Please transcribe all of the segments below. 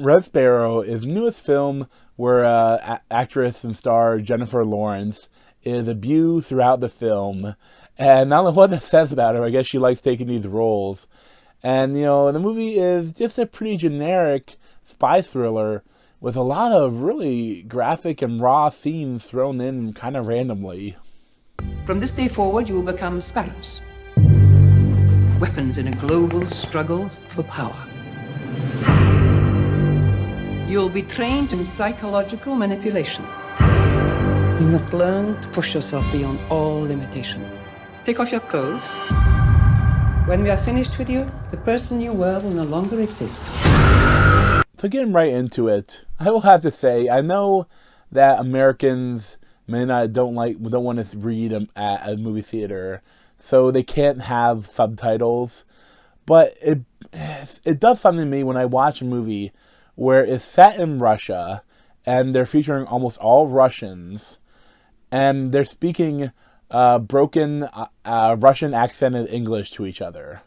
Red Sparrow is the newest film where actress and star Jennifer Lawrence is abused throughout the film. And I don't know what that says about her. I guess she likes taking these roles. And, the movie is just a pretty generic spy thriller with a lot of really graphic and raw scenes thrown in kind of randomly. From this day forward, you will become Sparrows. Weapons in a global struggle for power. You'll be trained in psychological manipulation. You must learn to push yourself beyond all limitation. Take off your clothes. When we are finished with you, the person you were will no longer exist. So getting right into it, I will have to say, I know that Americans don't want to read at a movie theater, so they can't have subtitles. But it does something to me when I watch a movie where it's set in Russia, and they're featuring almost all Russians, and they're speaking broken Russian accented English to each other.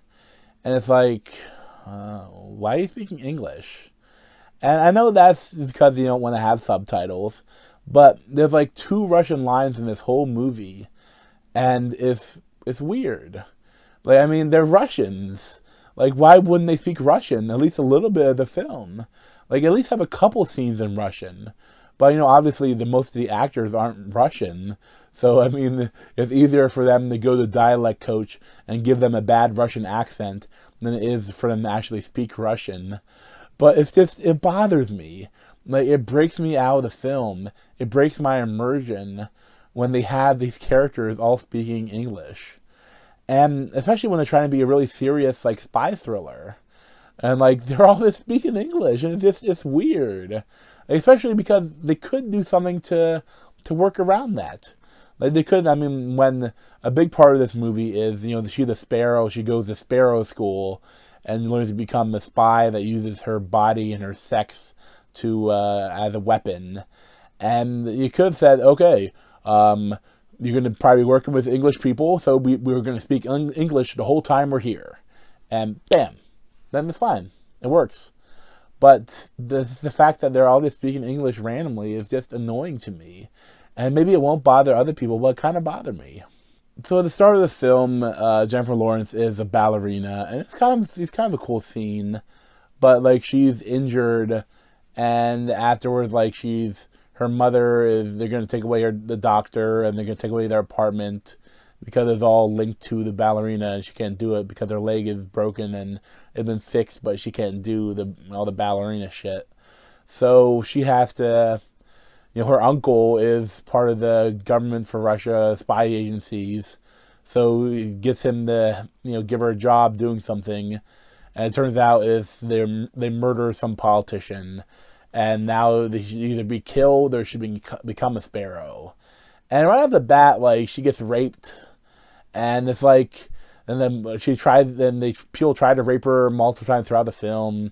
And it's like, why are you speaking English? And I know that's because you don't want to have subtitles, but there's like 2 Russian lines in this whole movie, and it's weird. Like, I mean, they're Russians. Like, why wouldn't they speak Russian? At least a little bit of the film. Like, at least have a couple scenes in Russian. But, obviously most of the actors aren't Russian. So, I mean, it's easier for them to go to dialect coach and give them a bad Russian accent than it is for them to actually speak Russian. But it bothers me. Like, it breaks me out of the film. It breaks my immersion when they have these characters all speaking English. And especially when they're trying to be a really serious, like, spy thriller. And, like, they're all just speaking English, and it's weird. Especially because they could do something to work around that. Like, they could, when a big part of this movie is, she's a Sparrow, she goes to Sparrow school, and learns to become a spy that uses her body and her sex as a weapon. And you could have said, okay, you're going to probably be working with English people, so we're going to speak English the whole time we're here. And bam, then it's fine. It works. But the fact that they're all just speaking English randomly is just annoying to me. And maybe it won't bother other people, but it kind of bothered me. So at the start of the film, Jennifer Lawrence is a ballerina, and it's kind of a cool scene. But like, she's injured, and afterwards, like, her mother they're going to take away the doctor, and they're going to take away their apartment because it's all linked to the ballerina, and she can't do it because her leg is broken and it's been fixed, but she can't do all the ballerina shit. So she has to, her uncle is part of the government for Russia spy agencies, so it gets him to, give her a job doing something, and it turns out they murder some politician. And now they should either be killed or should become a Sparrow. And right off the bat, like, she gets raped. And it's like, and then people try to rape her multiple times throughout the film.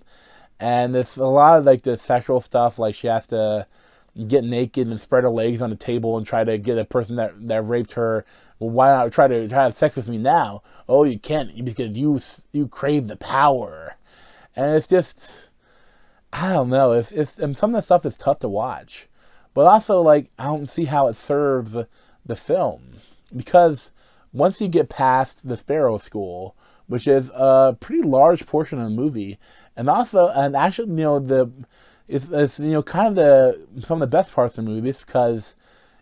And it's a lot of, like, the sexual stuff. Like, she has to get naked and spread her legs on the table and try to get a person that raped her. Well, why not try to have sex with me now? Oh, you can't because you crave the power. And it's just, I don't know. And some of the stuff is tough to watch, but also, like, I don't see how it serves the film, because once you get past the Sparrow School, which is a pretty large portion of the movie, and actually, it's kind of some of the best parts of the movie, because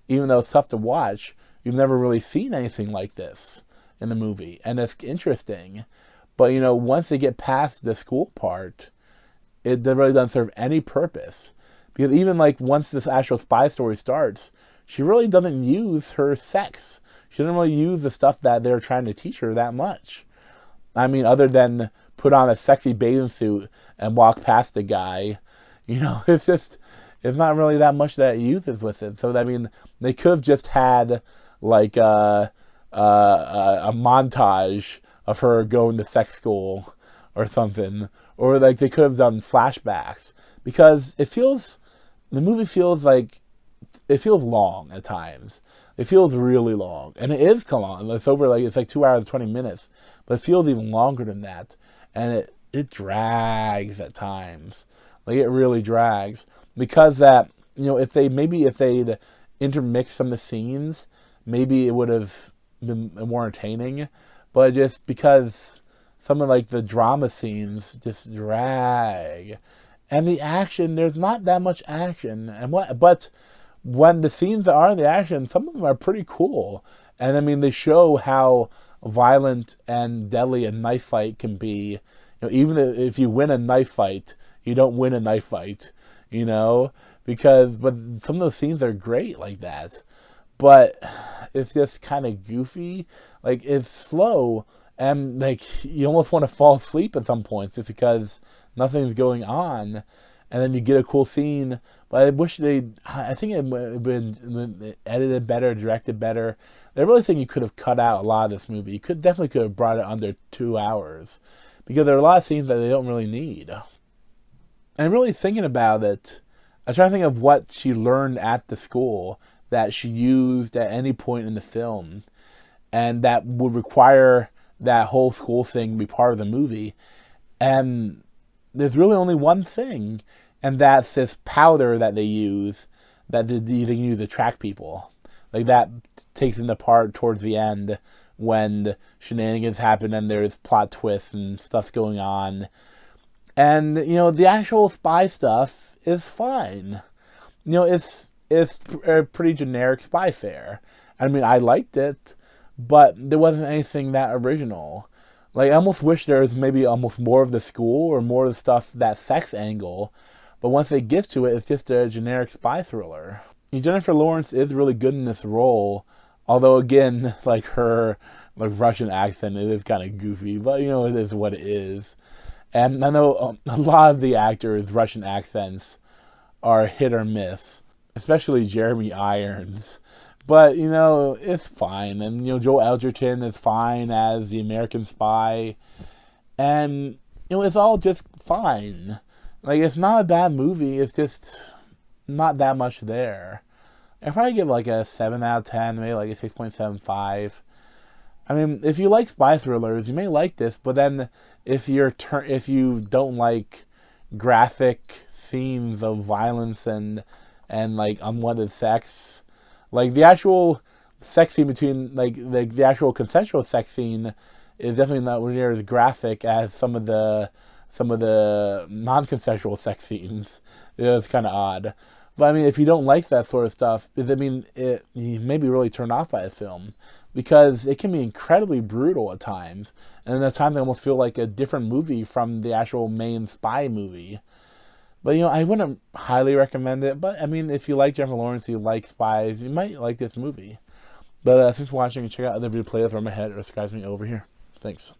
even though it's tough to watch, you've never really seen anything like this in the movie, and it's interesting. But once they get past the school part, it really doesn't serve any purpose. Because even, like, once this actual spy story starts, she really doesn't use her sex. She doesn't really use the stuff that they're trying to teach her that much. I mean, other than put on a sexy bathing suit and walk past the guy, it's not really that much that it uses with it. So, I mean, they could have just had, like, a montage of her going to sex school or something, or like they could have done flashbacks, because the movie feels long at times. It feels really long, and it is long. It's like 2 hours and 20 minutes, but it feels even longer than that, and it drags at times. Like, it really drags. Because that, if they'd intermixed some of the scenes, maybe it would have been more entertaining. But just because some of, like, the drama scenes just drag. And the action, there's not that much action. But when the scenes are in the action, some of them are pretty cool. And, I mean, they show how violent and deadly a knife fight can be. Even if you win a knife fight, you don't win a knife fight, but some of those scenes are great like that. But it's just kind of goofy. Like, it's slow, and, like, you almost want to fall asleep at some points just because nothing's going on. And then you get a cool scene. But I think it would have been edited better, directed better. I really think you could have cut out a lot of this movie. You definitely could have brought it under 2 hours. Because there are a lot of scenes that they don't really need. And really thinking about it, I try to think of what she learned at the school that she used at any point in the film. And that would require that whole school thing to be part of the movie. And there's really only one thing. And that's this powder that they use that they can use to track people. Like, that takes them apart towards the end when the shenanigans happen and there's plot twists and stuff's going on. And, the actual spy stuff is fine. It's a pretty generic spy fare. I mean, I liked it, but there wasn't anything that original. Like, I almost wish there was maybe almost more of the school or more of the stuff, that sex angle. But once they get to it, it's just a generic spy thriller. Jennifer Lawrence is really good in this role. Although, again, like, her Russian accent, it is kind of goofy. But, it is what it is. And I know a lot of the actors' Russian accents are hit or miss. Especially Jeremy Irons. But, it's fine. And, Joel Edgerton is fine as the American spy. And, it's all just fine. Like, it's not a bad movie. It's just not that much there. I'd probably give like a 7 out of 10, maybe like a 6.75. I mean, if you like spy thrillers, you may like this, but then if you don't like graphic scenes of violence and like unwanted sex, like the actual sex scene between like the actual consensual sex scene is definitely not near as graphic as some of the non-consensual sex scenes. It's kind of odd. But, I mean, if you don't like that sort of stuff, you may be really turned off by a film. Because it can be incredibly brutal at times. And at times, they almost feel like a different movie from the actual main spy movie. But, I wouldn't highly recommend it. But, I mean, if you like Jennifer Lawrence, you like spies, you might like this movie. But, thanks for watching. Check out other video playlists from my head or subscribe to me over here. Thanks.